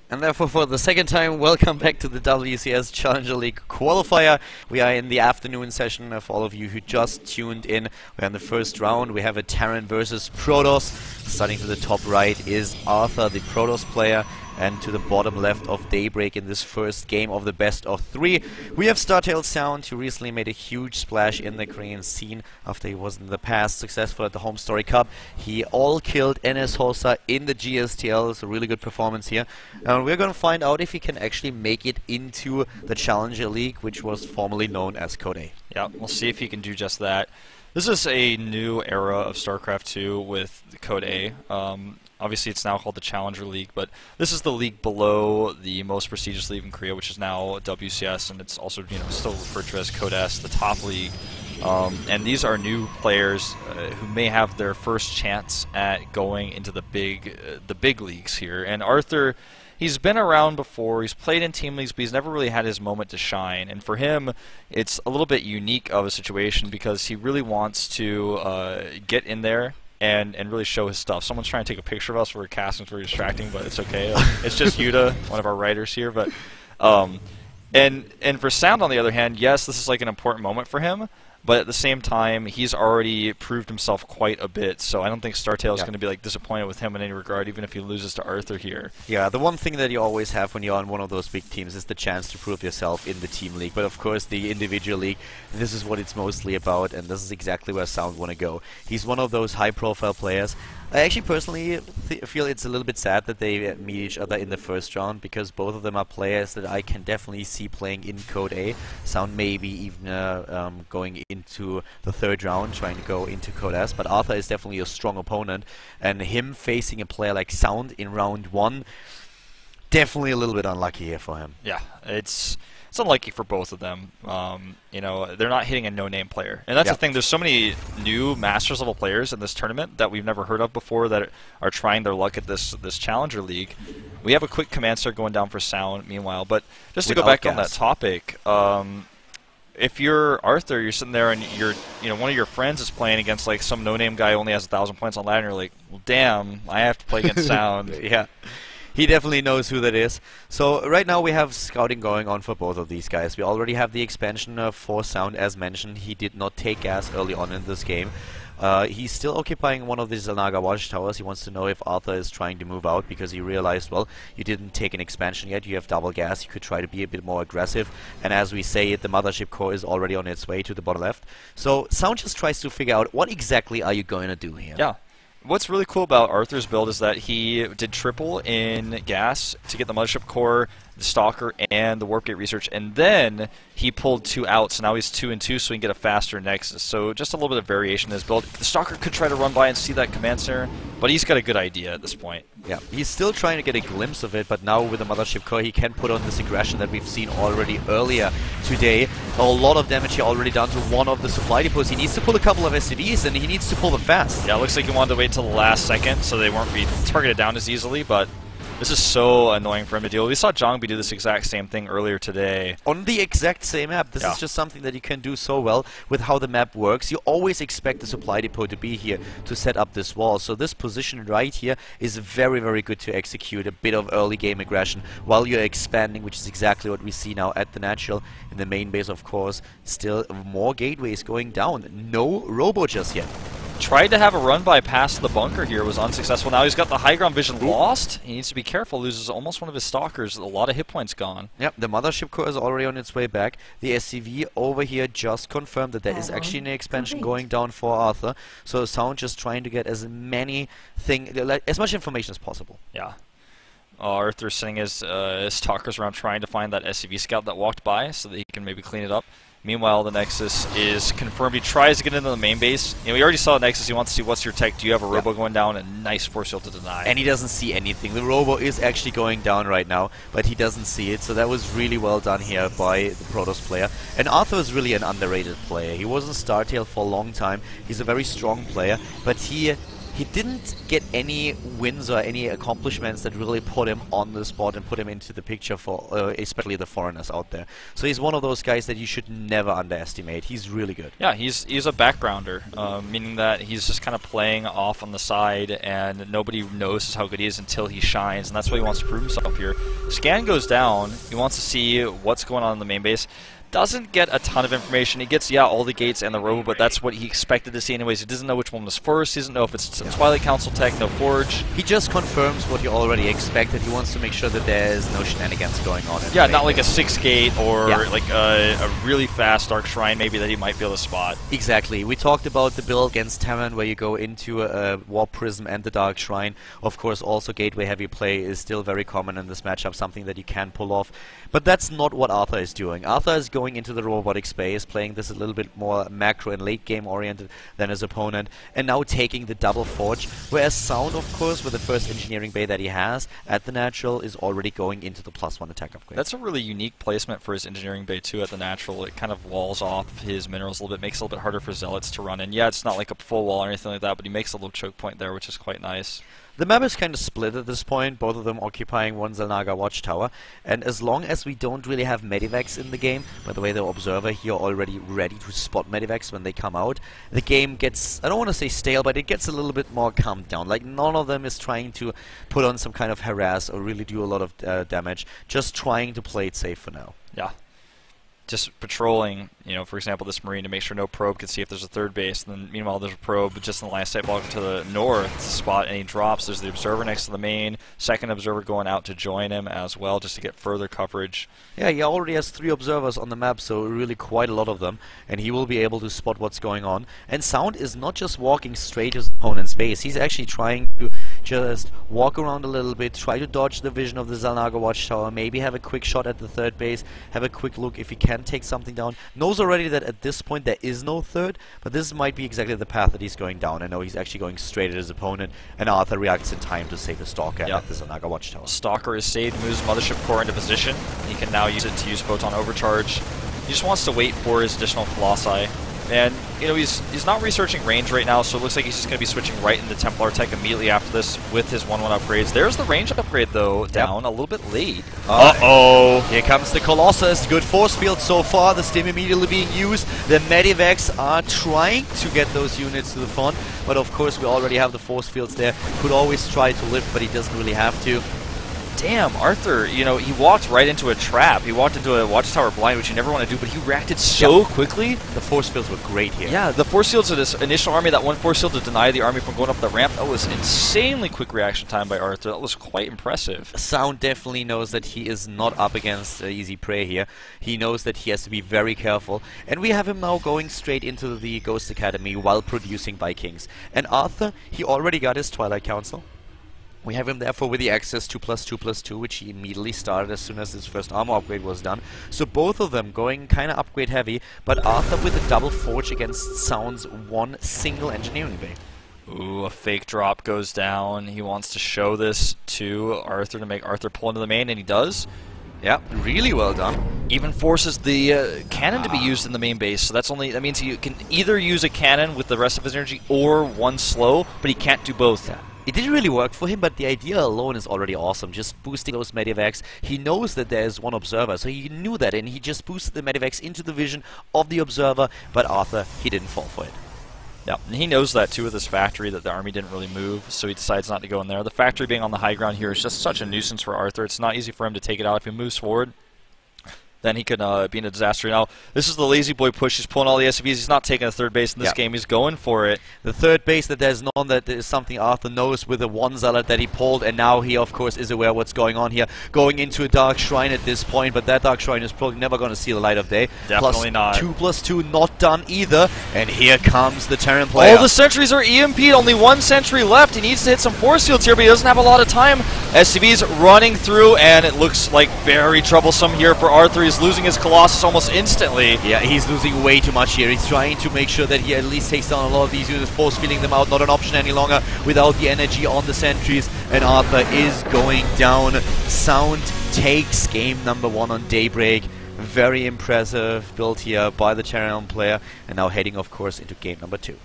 And therefore, for the second time, welcome back to the WCS Challenger League Qualifier. We are in the afternoon session. For all of you who just tuned in, we're in the first round. We have a Terran versus Protoss. Starting to the top right is Arthur, the Protoss player, and to the bottom left of Daybreak in this first game of the best of three. We have StarTale Sound, who recently made a huge splash in the Korean scene after he was in the past successful at the Home Story Cup. He all-killed NS Hosa in the GSTL, so really good performance here. And we're going to find out if he can actually make it into the Challenger League, which was formerly known as Code A. Yeah, we'll see if he can do just that. This is a new era of StarCraft 2 with Code A. Obviously, it's now called the Challenger League, but this is the league below the most prestigious league in Korea, which is now WCS, and it's also still referred to as Code S, the top league. And these are new players who may have their first chance at going into the big leagues here. And Arthur, he's been around before, he's played in team leagues, but he's never really had his moment to shine. And for him, it's a little bit unique of a situation because he really wants to get in there and really show his stuff. Someone's trying to take a picture of us. We're casting, it's very distracting, but it's okay. It's just Yuta, one of our writers here. But and for Sound, on the other hand, yes, this is like an important moment for him. But at the same time, he's already proved himself quite a bit, so I don't think StarTale is going to be like disappointed with him in any regard, even if he loses to Arthur here. Yeah, the one thing that you always have when you're on one of those big teams is the chance to prove yourself in the team league. But of course, the individual league, this is what it's mostly about, and this is exactly where Sound want to go. He's one of those high-profile players. I actually personally feel it's a little bit sad that they meet each other in the first round, because both of them are players that I can definitely see playing in Code A. Sound maybe even going into the third round, trying to go into Code S, but Arthur is definitely a strong opponent, and him facing a player like Sound in round one, definitely a little bit unlucky here for him. Yeah, it's unlucky for both of them. They're not hitting a no-name player, and that's the thing. There's so many new Masters level players in this tournament that we've never heard of before that are trying their luck at this Challenger League. We have a quick command start going down for Sound, meanwhile. But just to go back on that topic, if you're Arthur, you're sitting there and one of your friends is playing against like some no-name guy who only has 1,000 points on ladder, and you're like, well, damn, I have to play against Sound. Yeah. He definitely knows who that is. So right now we have scouting going on for both of these guys. We already have the expansion for Sound, as mentioned. He did not take gas early on in this game. He's still occupying one of the Zanaga watchtowers. He wants to know if Arthur is trying to move out, because he realized, well, you didn't take an expansion yet, you have double gas, you could try to be a bit more aggressive. And as we say it, the mothership core is already on its way to the bottom left. So Sound just tries to figure out, what exactly are you going to do here? Yeah. What's really cool about Arthur's build is that he did triple in gas to get the Mothership Core, the Stalker, and the Warp Gate Research, and then he pulled 2 out, so now he's 2 and 2, so he can get a faster Nexus. So just a little bit of variation in his build. The Stalker could try to run by and see that command center, but he's got a good idea at this point. Yeah, he's still trying to get a glimpse of it, but now with the Mothership Core he can put on this aggression that we've seen already earlier today. A lot of damage here already done to one of the supply depots. He needs to pull a couple of SCVs, and he needs to pull them fast. Yeah, it looks like he wanted to wait until the last second so they won't be targeted down as easily, but this is so annoying for him to deal with. We saw Jongbi do this exact same thing earlier today. On the exact same map. This is just something that you can do so well with how the map works. You always expect the supply depot to be here to set up this wall. So this position right here is very, very good to execute a bit of early game aggression while you're expanding, which is exactly what we see now at the natural. In the main base, of course, still more gateways going down. No robo just yet. Tried to have a run by past the bunker here, was unsuccessful. Now he's got the high ground vision lost. He needs to be careful, loses almost one of his stalkers. A lot of hit points gone. Yep, the Mothership Core is already on its way back. The SCV over here just confirmed that there is actually an expansion going down for Arthur. So Sound just trying to get as much information as possible. Yeah. Arthur's sending his stalkers around trying to find that SCV scout that walked by so that he can maybe clean it up. Meanwhile, the Nexus is confirmed. He tries to get into the main base. We already saw Nexus. He wants to see what's your tech. Do you have a robo going down? A nice force field to deny. And he doesn't see anything. The robo is actually going down right now, but he doesn't see it. So that was really well done here by the Protoss player. And Arthur is really an underrated player. He was in StarTale for a long time. He's a very strong player, but he he didn't get any wins or any accomplishments that really put him on the spot and put him into the picture for especially the foreigners out there. So he's one of those guys that you should never underestimate. He's really good. Yeah, he's a backgrounder, meaning that he's just kind of playing off on the side, and nobody knows how good he is until he shines, and that's what he wants to prove himself here. Scan goes down. He wants to see what's going on in the main base. Doesn't get a ton of information. He gets, all the gates and the robo, but that's what he expected to see anyways. He doesn't know which one was first. He doesn't know if it's Twilight Council tech, no Forge. He just confirms what you already expected. He wants to make sure that there's no shenanigans going on. Yeah, not like a 6 gate or like a really fast Dark Shrine maybe that he might be able to spot. Exactly. We talked about the build against Terran where you go into a Warp Prism and the Dark Shrine. Of course, also Gateway heavy play is still very common in this matchup, something that you can pull off. But that's not what Arthur is doing. Arthur is going into the robotic space, playing this a little bit more macro and late game oriented than his opponent, and now taking the double forge, whereas Sound, of course, with the first engineering bay that he has at the natural, is already going into the +1 attack upgrade. That's a really unique placement for his engineering bay too at the natural. It kind of walls off his minerals a little bit, makes it a little bit harder for Zealots to run in. Yeah, it's not like a full wall or anything like that, but he makes a little choke point there, which is quite nice. The map is kind of split at this point, both of them occupying one Xel'Naga watchtower, and as long as we don't really have medivacs in the game, by the way, the Observer here already ready to spot medivacs when they come out, the game gets, I don't want to say stale, but it gets a little bit more calmed down. Like, none of them is trying to put on some kind of harass or really do a lot of damage, just trying to play it safe for now. Yeah. Just patrolling, for example, this Marine to make sure no probe can see if there's a third base. And then, meanwhile, there's a probe just in the line of sight block to the north to spot any drops. There's the Observer next to the main. Second Observer going out to join him as well, just to get further coverage. Yeah, he already has 3 Observers on the map, so really quite a lot of them. And he will be able to spot what's going on. And Sound is not just walking straight to his opponent's base. He's actually trying to just walk around a little bit, try to dodge the vision of the Xel'Naga watchtower, maybe have a quick shot at the third base, have a quick look if he can take something down. Knows already that at this point there is no third, but this might be exactly the path that he's going down. I know he's actually going straight at his opponent, and Arthur reacts in time to save the Stalker at the Xel'Naga watchtower. Stalker is saved, moves Mothership Core into position. He can now use it to use Photon Overcharge. He just wants to wait for his additional Colossi. And, he's not researching range right now, so it looks like he's just going to be switching right into Templar Tech immediately after this with his 1-1 upgrades. There's the range upgrade, though, down a little bit late. Uh-oh! Here comes the Colossus. Good force field so far. The stim immediately being used. The medivacs are trying to get those units to the front, but of course we already have the force fields there. Could always try to lift, but he doesn't really have to. Damn, Arthur, he walked right into a trap. He walked into a watchtower blind, which you never want to do, but he reacted so quickly. The force fields were great here. Yeah, the force fields of this initial army, that one force field to deny the army from going up the ramp, that was insanely quick reaction time by Arthur. That was quite impressive. Sound definitely knows that he is not up against easy prey here. He knows that he has to be very careful. And we have him now going straight into the Ghost Academy while producing Vikings. And Arthur, he already got his Twilight Council. We have him therefore with the access 2+2+2, which he immediately started as soon as his first armor upgrade was done. So both of them going kind of upgrade heavy, but Arthur with a double forge against Sound's one single engineering bay. Ooh, a fake drop goes down. He wants to show this to Arthur to make Arthur pull into the main, and he does. Yeah, really well done. Even forces the cannon to be used in the main base, so that means he can either use a cannon with the rest of his energy or one slow, but he can't do both. Yeah. It didn't really work for him, but the idea alone is already awesome. Just boosting those medivacs. He knows that there's one Observer, so he knew that, and he just boosted the medivacs into the vision of the Observer, but Arthur, he didn't fall for it. Yeah, and he knows that too with his factory, that the army didn't really move, so he decides not to go in there. The factory being on the high ground here is just such a nuisance for Arthur. It's not easy for him to take it out. If he moves forward, then he could be in a disaster. Now, this is the lazy boy push. He's pulling all the SCVs. He's not taking a third base in this game. He's going for it. The third base that there's none, that is something Arthur knows with the one Zealot that he pulled, and now he, of course, is aware what's going on here. Going into a Dark Shrine at this point, but that Dark Shrine is probably never going to see the light of day. Definitely not. 2+2 not done either, and here comes the Terran player. All the sentries are EMP'd. Only one sentry left. He needs to hit some force fields here, but he doesn't have a lot of time. SCV's running through, and it looks like very troublesome here for Arthur. He's losing his Colossus almost instantly. Yeah, he's losing way too much here. He's trying to make sure that he at least takes down a lot of these units, force feeding them out, not an option any longer without the energy on the sentries, and Arthur is going down. Sound takes game number 1 on Daybreak. Very impressive build here by the Terran player, and now heading, of course, into game number 2.